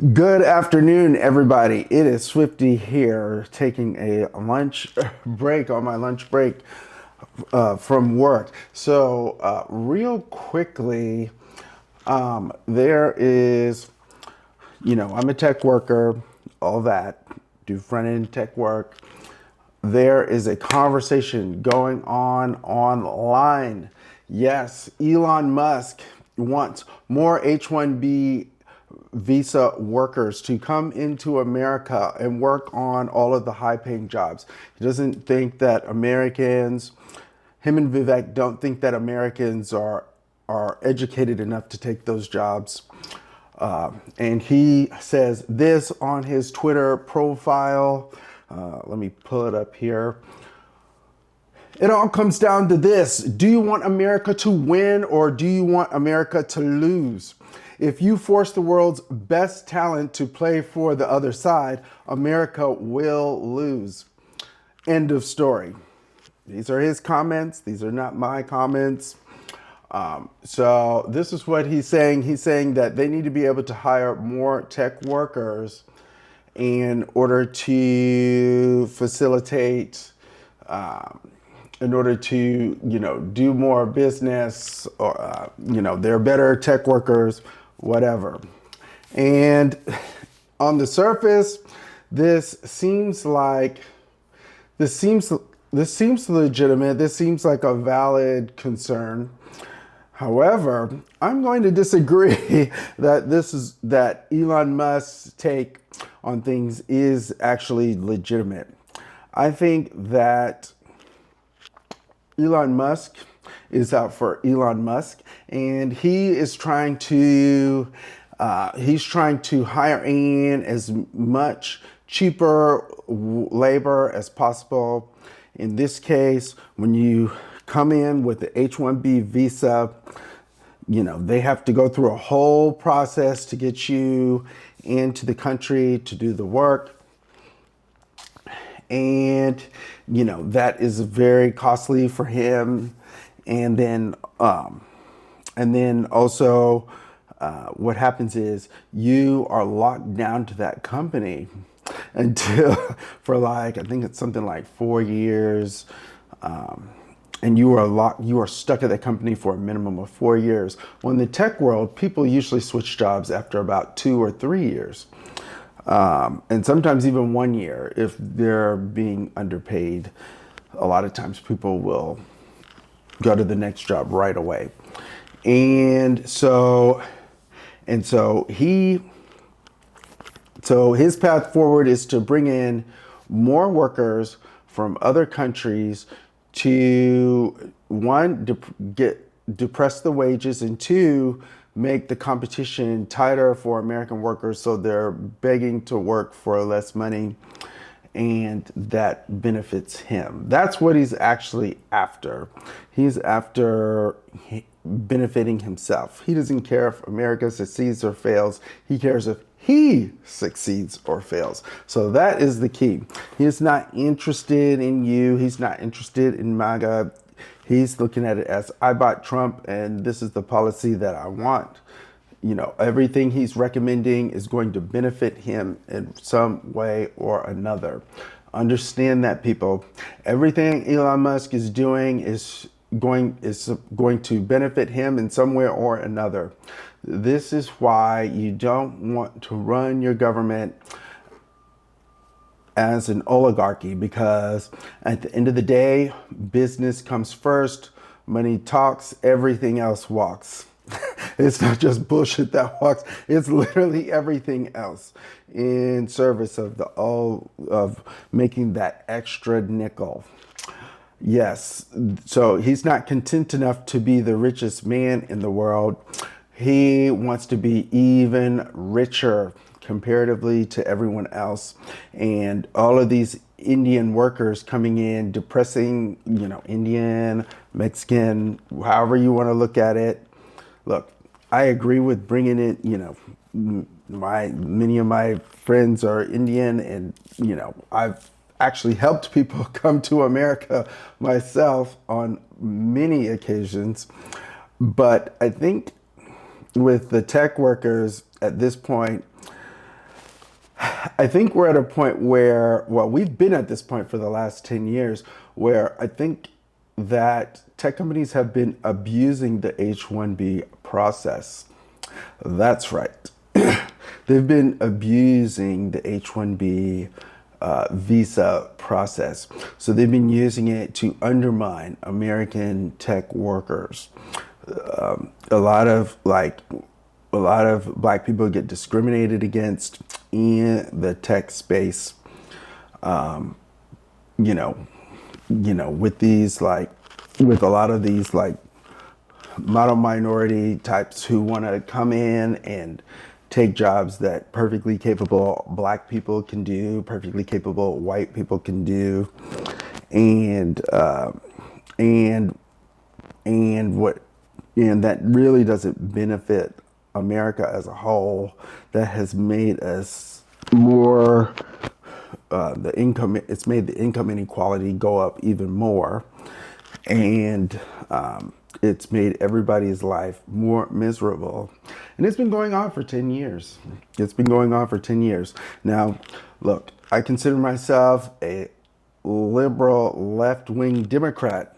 Good afternoon, everybody. It is Swifty here, taking a lunch break on my lunch break from work. Real quickly, there is, I'm a tech worker, all that, do front end tech work. There is a conversation going on online. Yes, Elon Musk wants more H1B visa workers to come into America and work on all of the high paying jobs. He doesn't think that him and Vivek don't think that Americans are educated enough to take those jobs. And he says this on his Twitter profile. Let me pull it up here. It all comes down to this. Do you want America to win or do you want America to lose? If you force the world's best talent to play for the other side, America will lose. End of story. These are his comments. These are not my comments. So this is what he's saying. He's saying that they need to be able to hire more tech workers in order to facilitate, in order to, do more business, or, they're better tech workers, whatever. And on the surface, this seems legitimate. This seems like a valid concern. However, I'm going to disagree that Elon Musk's take on things is actually legitimate. I think that Elon Musk is out for Elon Musk, and he is trying to hire in as much cheaper labor as possible. In this case, when you come in with the H1B visa, they have to go through a whole process to get you into the country to do the work. And, that is very costly for him. And then also, what happens is you are locked down to that company until I think it's something like 4 years. And you are stuck at that company for a minimum of 4 years. Well, in the tech world, people usually switch jobs after about 2 or 3 years. And sometimes even 1 year if they're being underpaid. A lot of times people will go to the next job right away. And so his path forward is to bring in more workers from other countries to, one, depress the wages, and two, make the competition tighter for American workers so they're begging to work for less money, and that benefits him. That's what he's actually after. He's after benefiting himself. He doesn't care if America succeeds or fails. He cares if he succeeds or fails. So that is the key. He's not interested in you. He's not interested in MAGA. He's looking at it as, I bought Trump and this is the policy that I want. Everything he's recommending is going to benefit him in some way or another. Understand that, people. Everything Elon Musk is doing is going to benefit him in some way or another. This is why you don't want to run your government as an oligarchy, because at the end of the day, business comes first, money talks, everything else walks. It's not just bullshit that walks, it's literally everything else in service of making that extra nickel. Yes, so he's not content enough to be the richest man in the world. He wants to be even richer comparatively to everyone else. And all of these Indian workers coming in, depressing, Indian, Mexican, however you want to look at it. Look, I agree with bringing it, many of my friends are Indian, and, I've actually helped people come to America myself on many occasions. But I think with the tech workers at this point, I think we're at a point where, well, we've been at this point for the last 10 years, where I think that tech companies have been abusing the H1B process. That's right. They've been abusing the H1B visa process. So they've been using it to undermine American tech workers. A lot of black people get discriminated against in the tech space. You know, with with a lot of these model minority types who want to come in and take jobs that perfectly capable black people can do, perfectly capable white people can do, and and what and that really doesn't benefit America as a whole. That has made us more it's made the income inequality go up even more, and it's made everybody's life more miserable. And it's been going on for 10 years. It's been going on for 10 years. Now, look, I consider myself a liberal left-wing Democrat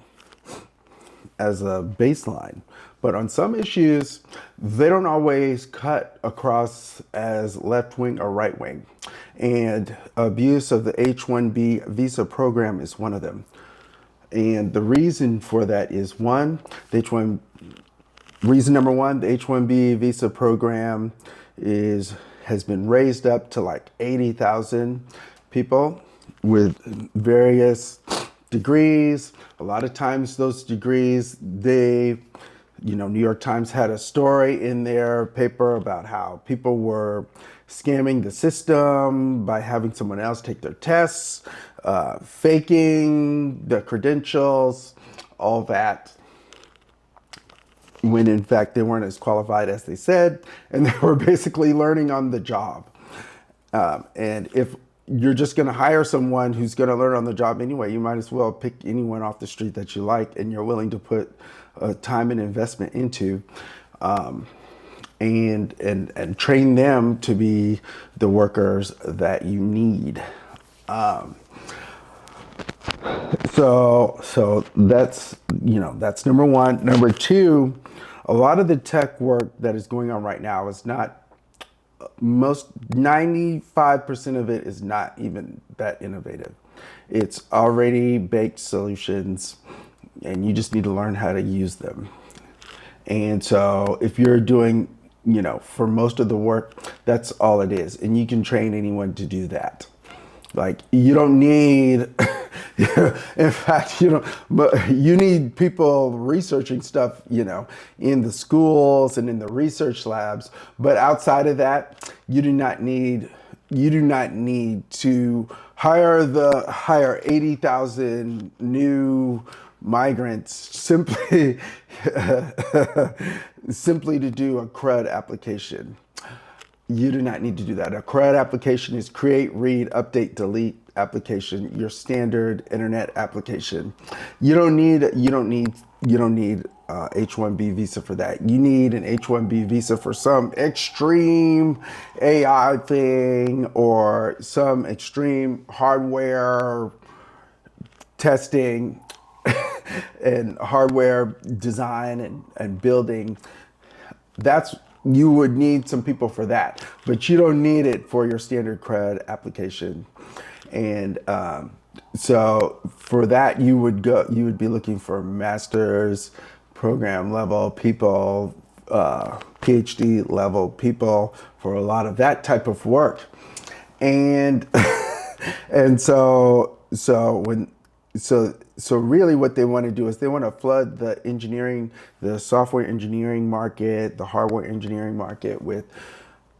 as a baseline. But on some issues, they don't always cut across as left-wing or right-wing. And abuse of the H-1B visa program is one of them. And the reason for that is reason number one, the H-1B visa program has been raised up to like 80,000 people with various degrees. A lot of times those degrees, New York Times had a story in their paper about how people were scamming the system by having someone else take their tests, faking the credentials, all that, when in fact they weren't as qualified as they said, and they were basically learning on the job. And if you're just going to hire someone who's going to learn on the job anyway, you might as well pick anyone off the street that you like and you're willing to put time and investment into, and train them to be the workers that you need. So that's number one. Number two, a lot of the tech work that is going on right now is not, 95% of it is not even that innovative. It's already baked solutions and you just need to learn how to use them. And so if you're doing, for most of the work, that's all it is. And you can train anyone to do that. Like, you don't need, in fact, but you need people researching stuff, in the schools and in the research labs. But outside of that, you do not need to hire 80,000 new migrants simply to do a CRUD application. You do not need to do that. A CRUD application is create, read, update, delete application, your standard internet application. You don't need H1B visa for that. You need an H1B visa for some extreme AI thing or some extreme hardware testing and hardware design and building. You would need some people for that, but you don't need it for your standard CRUD application. And so for that, you would be looking for master's program level people, PhD level people for a lot of that type of work. And so really what they want to do is they want to flood the software engineering market, the hardware engineering market with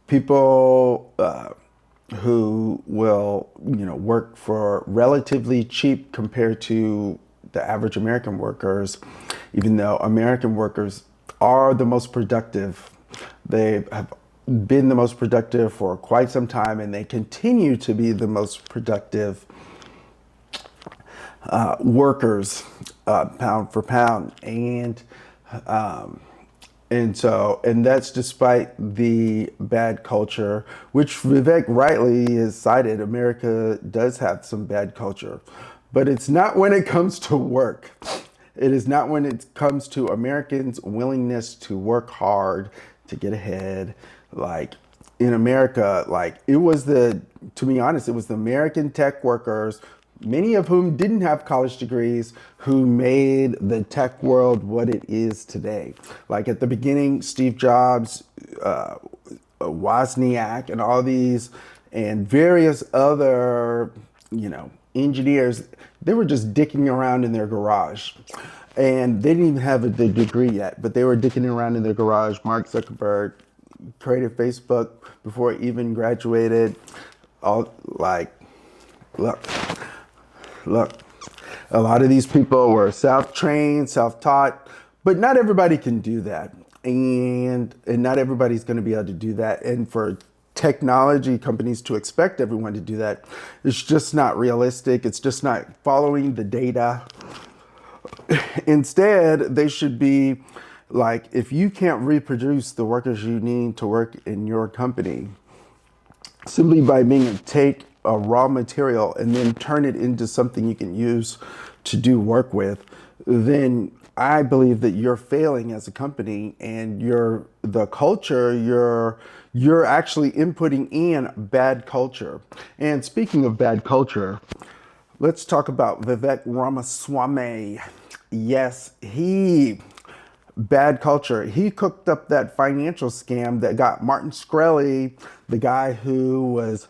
people who will, work for relatively cheap compared to the average American workers, even though American workers are the most productive. They have been the most productive for quite some time, and they continue to be the most productive workers, pound for pound, and And that's despite the bad culture, which Vivek rightly has cited. America does have some bad culture, but it's not when it comes to work. It is not when it comes to Americans' willingness to work hard to get ahead. Like in America, like it was to be honest, it was the American tech workers, many of whom didn't have college degrees, who made the tech world what it is today. Like at the beginning, Steve Jobs, Wozniak, and all these, and various other, engineers, they were just dicking around in their garage. And they didn't even have the degree yet, but they were dicking around in their garage. Mark Zuckerberg created Facebook before he even graduated. All like, look, look, a lot of these people were self-trained, self-taught, but not everybody can do that. And not everybody's going to be able to do that. And for technology companies to expect everyone to do that, it's just not realistic. It's just not following the data. Instead, they should be like, if you can't reproduce the workers you need to work in your company, simply by being able to take a raw material and then turn it into something you can use to do work with, then I believe that you're failing as a company, and the culture you're actually inputting in bad culture. And speaking of bad culture, let's talk about Vivek Ramaswamy. Yes, bad culture. He cooked up that financial scam that got Martin Shkreli, the guy who was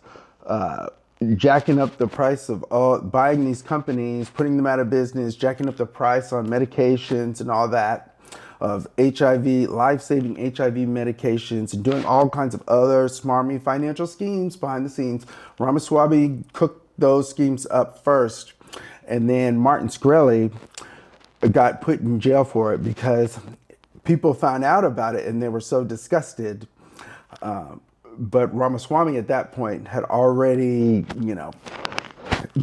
jacking up the price of buying these companies, putting them out of business, jacking up the price on medications and all that, of HIV, life-saving HIV medications, and doing all kinds of other smarmy financial schemes behind the scenes. Ramaswamy cooked those schemes up first, and then Martin Shkreli got put in jail for it because people found out about it and they were so disgusted. But Ramaswamy at that point had already,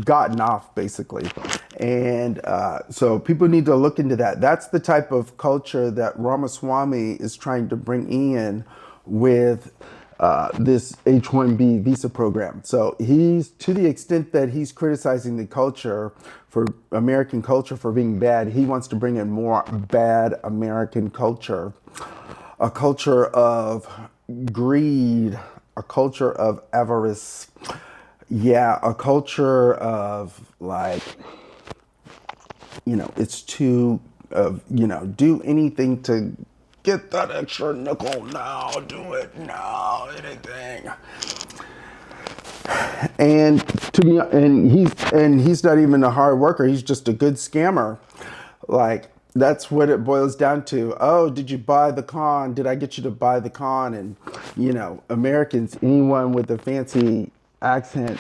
gotten off basically. And so people need to look into that. That's the type of culture that Ramaswamy is trying to bring in with this H1B visa program. So to the extent that he's criticizing the culture, for American culture, for being bad, he wants to bring in more bad American culture, a culture of greed, a culture of avarice, a culture of like, it's do anything to get that extra nickel now, do it now, anything. And he's not even a hard worker. He's just a good scammer. Like, that's what it boils down to. Oh, did you buy the con? Did I get you to buy the con? And, Americans, anyone with a fancy accent,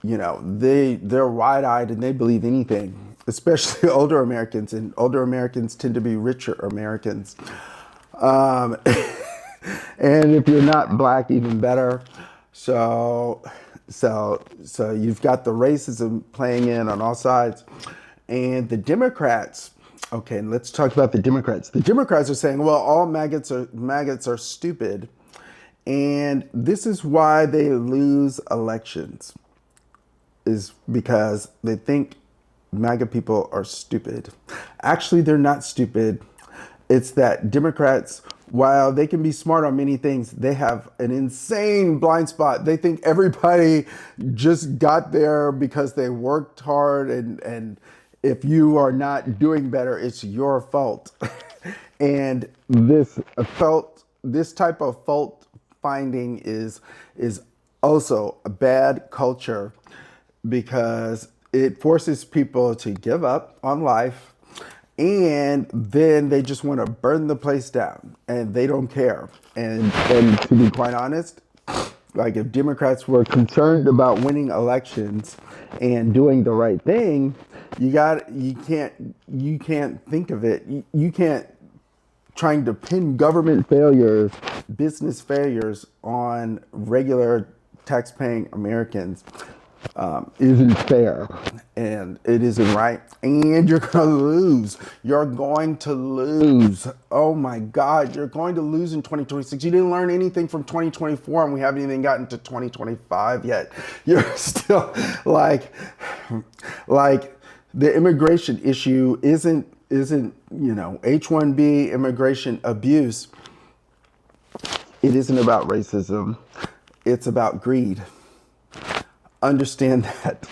they're wide-eyed and they believe anything, especially older Americans. And older Americans tend to be richer Americans. And if you're not black, even better. So you've got the racism playing in on all sides. And the Democrats, okay, let's talk about the Democrats. The Democrats are saying, well, all maggots are stupid. And this is why they lose elections, is because they think MAGA people are stupid. Actually, they're not stupid. It's that Democrats, while they can be smart on many things, they have an insane blind spot. They think everybody just got there because they worked hard, and if you are not doing better, it's your fault. And this type of fault finding is also a bad culture, because it forces people to give up on life, and then they just want to burn the place down, and they don't care. And to be quite honest, like, if Democrats were concerned about winning elections and doing the right thing, you can't think of it. You can't trying to pin government failures, business failures on regular tax-paying Americans. isn't fair, and it isn't right, and you're going to lose. You're going to lose. Oh my God, you're going to lose in 2026. You didn't learn anything from 2024, and we haven't even gotten to 2025 yet. You're still like the immigration issue isn't H1B immigration abuse. It isn't about racism. It's about greed. Understand that.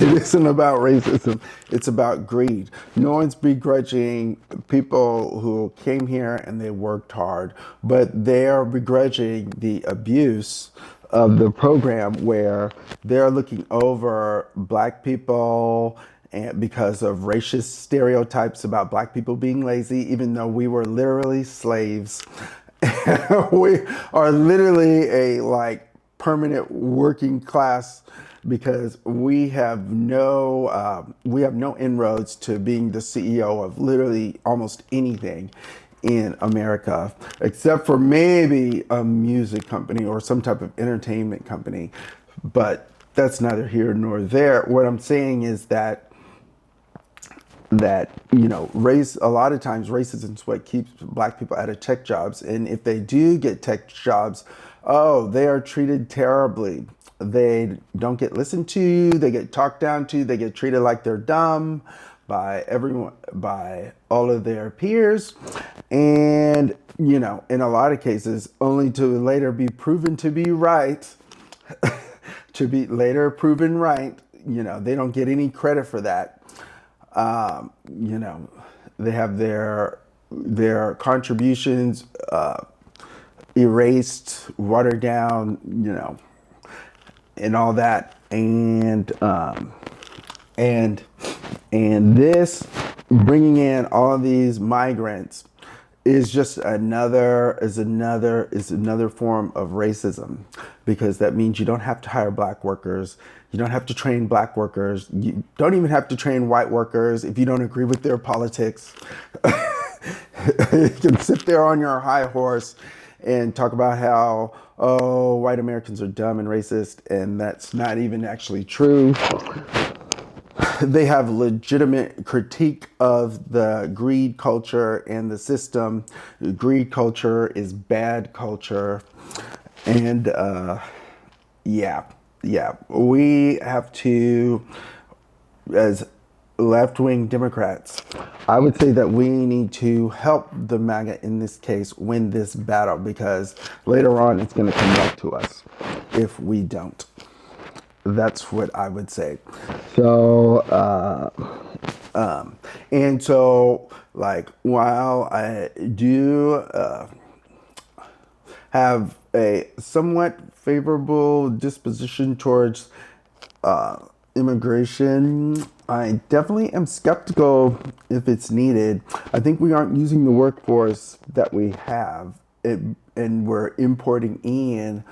It isn't about racism. It's about greed. No one's begrudging people who came here and they worked hard, but they are begrudging the abuse of the program where they're looking over black people and because of racist stereotypes about black people being lazy, even though we were literally slaves. We are literally a permanent working class because we have no inroads to being the CEO of literally almost anything in America, except for maybe a music company or some type of entertainment company. But that's neither here nor there. What I'm saying is that race, a lot of times racism is what keeps black people out of tech jobs, and if they do get tech jobs, oh, they are treated terribly. They don't get listened to, they get talked down to, they get treated like they're dumb by everyone, by all of their peers, and in a lot of cases only to later be proven to be right. To be later proven right, they don't get any credit for that. They have their contributions erased, watered down, and all that, and this bringing in all these migrants is just another form of racism, because that means you don't have to hire black workers, you don't have to train black workers, you don't even have to train white workers if you don't agree with their politics. You can sit there on your high horse and talk about how, oh, white Americans are dumb and racist, and that's not even actually true. They have legitimate critique of the greed culture and the system. Greed culture is bad culture. And we have to, as left-wing Democrats, I would say that we need to help the MAGA in this case win this battle, because later on it's going to come back to us if we don't. That's what I would say. So, and so, while I do have a somewhat favorable disposition towards immigration, I definitely am skeptical if it's needed. I think we aren't using the workforce that we have, and we're importing in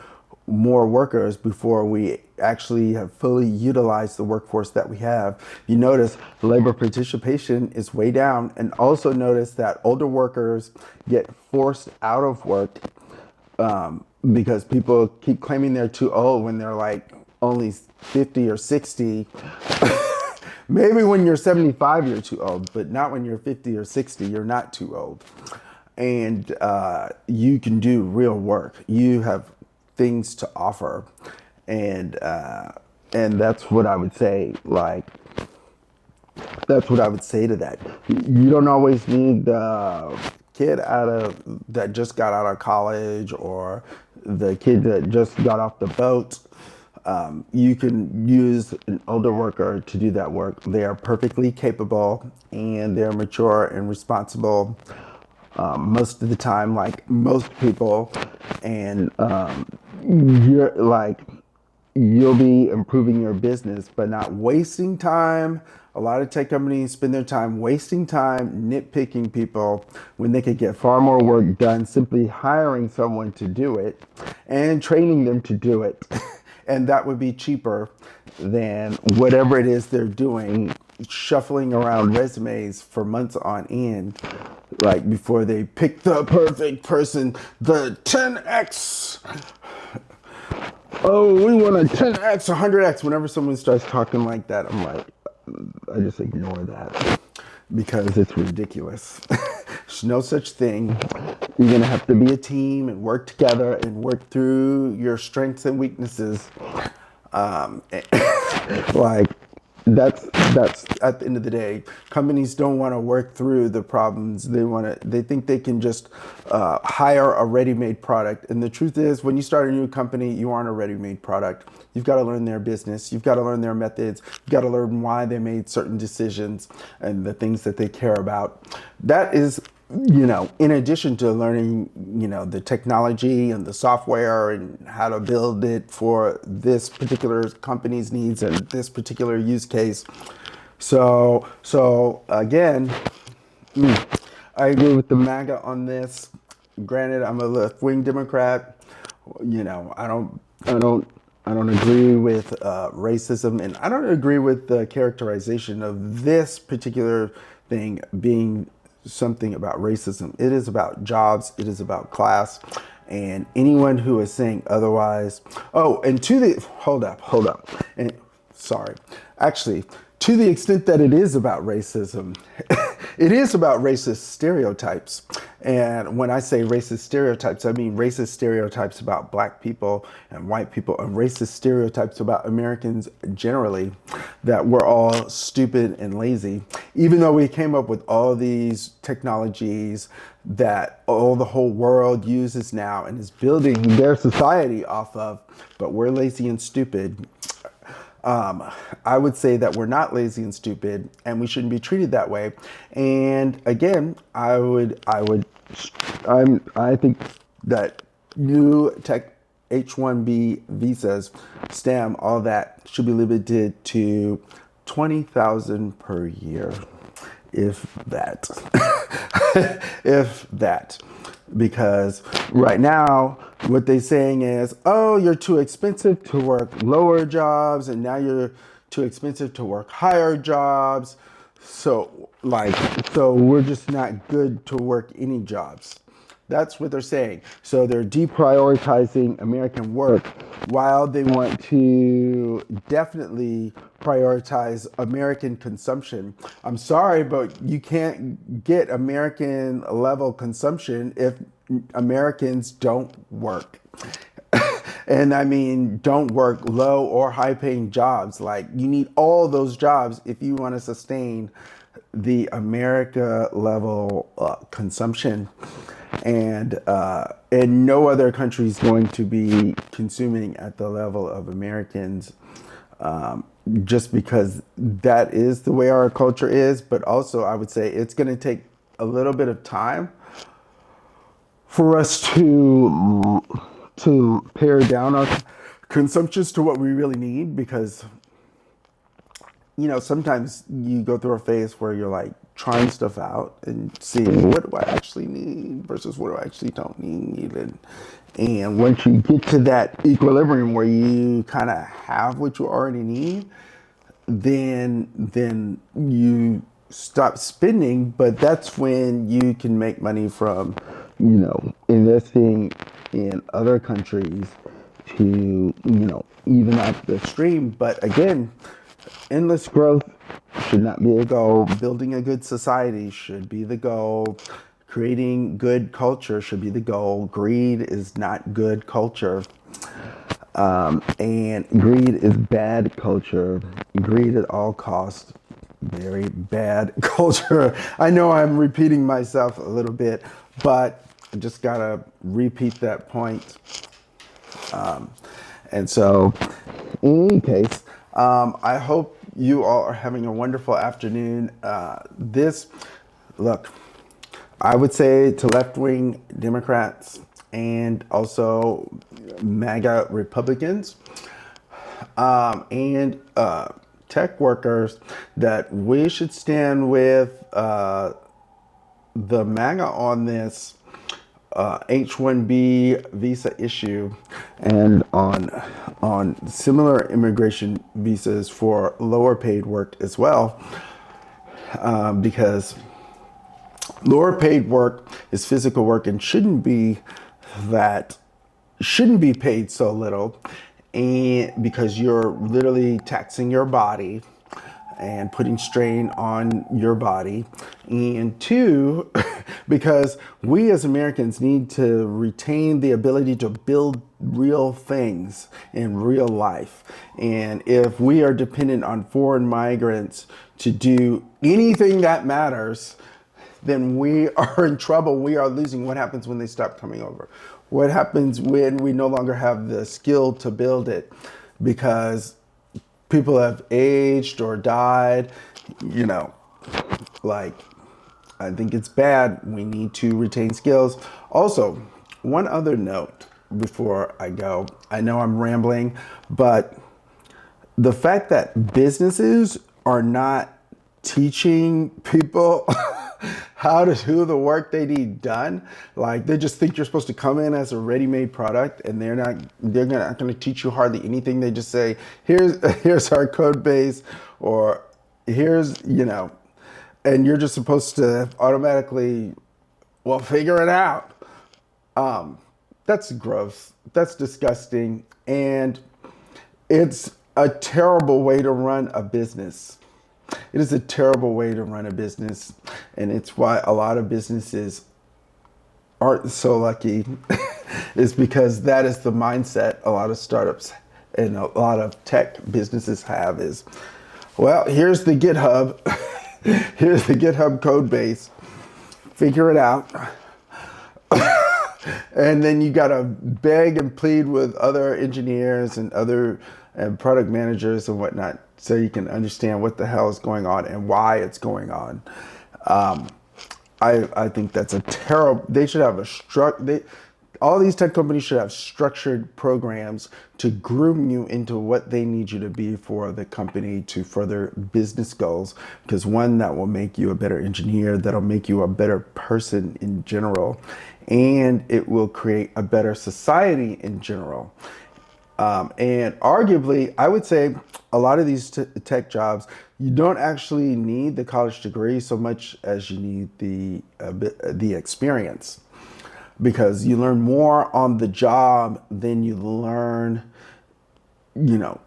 more workers before we actually have fully utilized the workforce that we have. You notice labor participation is way down, and also notice that older workers get forced out of work because people keep claiming they're too old when they're only 50 or 60. Maybe when you're 75 you're too old, but not when you're 50 or 60. You're not too old, and you can do real work. You have things to offer, and that's what I would say. That's what I would say to that. You don't always need the kid that just got out of college, or the kid that just got off the boat. You can use an older worker to do that work. They are perfectly capable, and they're mature and responsible most of the time, like most people, and you'll be improving your business, but not wasting time. A lot of tech companies spend their time wasting time nitpicking people when they could get far more work done simply hiring someone to do it and training them to do it. And that would be cheaper than whatever it is they're doing, shuffling around resumes for months on end, before they pick the perfect person, the 10X. oh, we want a 10x, 100x. Whenever someone starts talking like that, I'm like, I just ignore that because it's ridiculous. There's no such thing. You're going to have to be a team and work together and work through your strengths and weaknesses. Um, like, that's at the end of the day, companies don't want to work through the problems. They think they can just hire a ready-made product. And the truth is, when you start a new company, you aren't a ready-made product. You've got to learn their business. You've got to learn their methods. You've got to learn why they made certain decisions and the things that they care about. That is, in addition to learning, the technology and the software and how to build it for this particular company's needs and this particular use case. So again, I agree with the MAGA on this. Granted, I'm a left-wing Democrat. I don't agree with racism, and I don't agree with the characterization of this particular thing being something about racism. It is about jobs. It is about class, and anyone who is saying otherwise. Oh, and hold up, and sorry, actually, to the extent that it is about racism, it is about racist stereotypes. And when I say racist stereotypes, I mean racist stereotypes about black people and white people, and racist stereotypes about Americans generally, that we're all stupid and lazy, even though we came up with all these technologies that all the whole world uses now and is building their society off of, but we're lazy and stupid. I would say that we're not lazy and stupid, and we shouldn't be treated that way. And again, I think that new tech H1B visas, STEM, all that should be limited to 20,000 per year, if that, if that. Because right now, what they're saying is, oh, you're too expensive to work lower jobs, and now you're too expensive to work higher jobs. So we're just not good to work any jobs. That's what they're saying. So they're deprioritizing American work while they want to definitely prioritize American consumption. I'm sorry, but you can't get American level consumption if Americans don't work. And I mean, don't work low or high paying jobs. Like, you need all those jobs if you want to sustain the America level consumption. And no other country is going to be consuming at the level of Americans, just because that is the way our culture is. But also, I would say it's going to take a little bit of time for us to pare down our consumptions to what we really need, because sometimes you go through a phase where you're like trying stuff out and seeing what do I actually need versus what do I actually don't need. And once you get to that equilibrium where you kind of have what you already need, then you stop spending. But that's when you can make money from, investing in other countries to, even out the stream. But again, endless growth should not be a goal. Building a good society should be the goal. Creating good culture should be the goal. Greed is not good culture. And greed is bad culture. Greed at all costs, very bad culture. I know I'm repeating myself a little bit, but I just gotta repeat that point. And so, in any case, I hope you all are having a wonderful afternoon. Look, I would say to left-wing Democrats and also MAGA Republicans, and tech workers, that we should stand with the MAGA on this H1B visa issue, and on similar immigration visas for lower paid work as well, because lower paid work is physical work and shouldn't be paid so little. and because you're literally taxing your body and putting strain on your body. And two, because we as Americans need to retain the ability to build real things in real life. And if we are dependent on foreign migrants to do anything that matters, then we are in trouble. We are losing. What happens when they stop coming over? What happens when we no longer have the skill to build it? Because people have aged or died, you know, like, I think it's bad. We need to retain skills. Also, one other note before I go. I know I'm rambling, but the fact that businesses are not teaching people how to do the work they need done, like they just think you're supposed to come in as a ready-made product, and they're not going to teach you hardly anything. They just say, here's our code base, or here's, and you're just supposed to automatically, well, figure it out. That's gross. That's disgusting. And it's a terrible way to run a business. It is a terrible way to run a business. And it's why a lot of businesses aren't so lucky, is because that is the mindset a lot of startups and a lot of tech businesses have is, well, here's the GitHub. Here's the GitHub code base. Figure it out. And then you got to beg and plead with other engineers and other product managers and whatnot so you can understand what the hell is going on and why it's going on. I think that's a terrible. They should have all these tech companies should have structured programs to groom you into what they need you to be for the company to further business goals. Because one, that will make you a better engineer, that'll make you a better person in general, and it will create a better society in general. And arguably, I would say a lot of these tech jobs, you don't actually need the college degree so much as you need the experience, because you learn more on the job than you learn,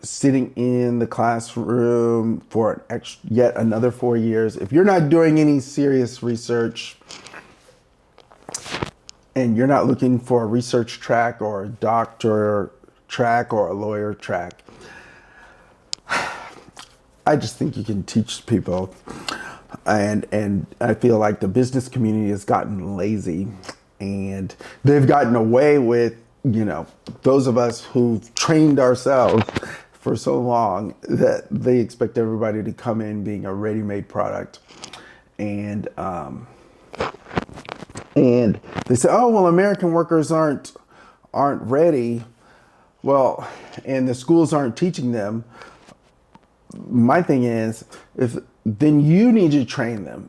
sitting in the classroom for yet another 4 years. If you're not doing any serious research and you're not looking for a research track or a doctor track or a lawyer track, I just think you can teach people. And I feel like the business community has gotten lazy, and they've gotten away with, those of us who've trained ourselves for so long that they expect everybody to come in being a ready-made product. And they say, oh, well, American workers aren't ready. Well, and the schools aren't teaching them. My thing is, then you need to train them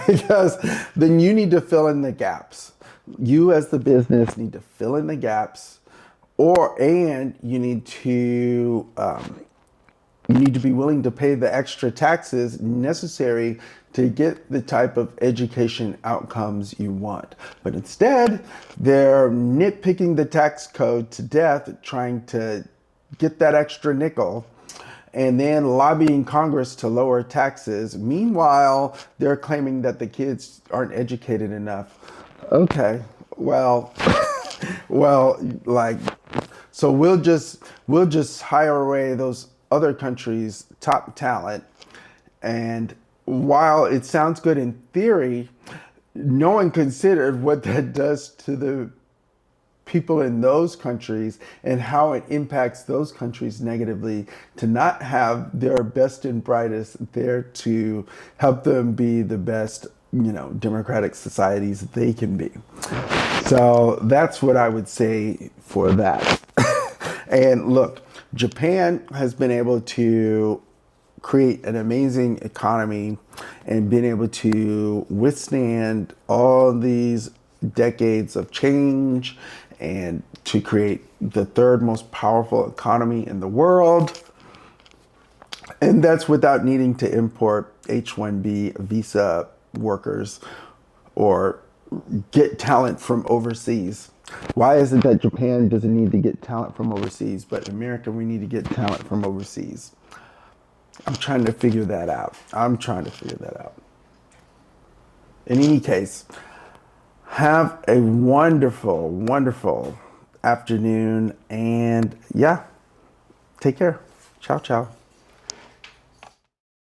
because then you need to fill in the gaps. You as the business need to fill in the gaps, and you need to be willing to pay the extra taxes necessary to get the type of education outcomes you want. But instead, they're nitpicking the tax code to death, trying to get that extra nickel, and then lobbying Congress to lower taxes. Meanwhile, they're claiming that the kids aren't educated enough. Okay, well, so we'll just hire away those other countries' top talent. And while it sounds good in theory, no one considered what that does to the people in those countries and how it impacts those countries negatively to not have their best and brightest there to help them be the best, democratic societies they can be. So that's what I would say for that. And look, Japan has been able to create an amazing economy and been able to withstand all these decades of change and to create the third most powerful economy in the world. And that's without needing to import H1B visa workers or get talent from overseas? Why is it that Japan doesn't need to get talent from overseas, but America, we need to get talent from overseas? I'm trying to figure that out. I'm trying to figure that out. In any case, have a wonderful, wonderful afternoon. And yeah, take care. Ciao, ciao.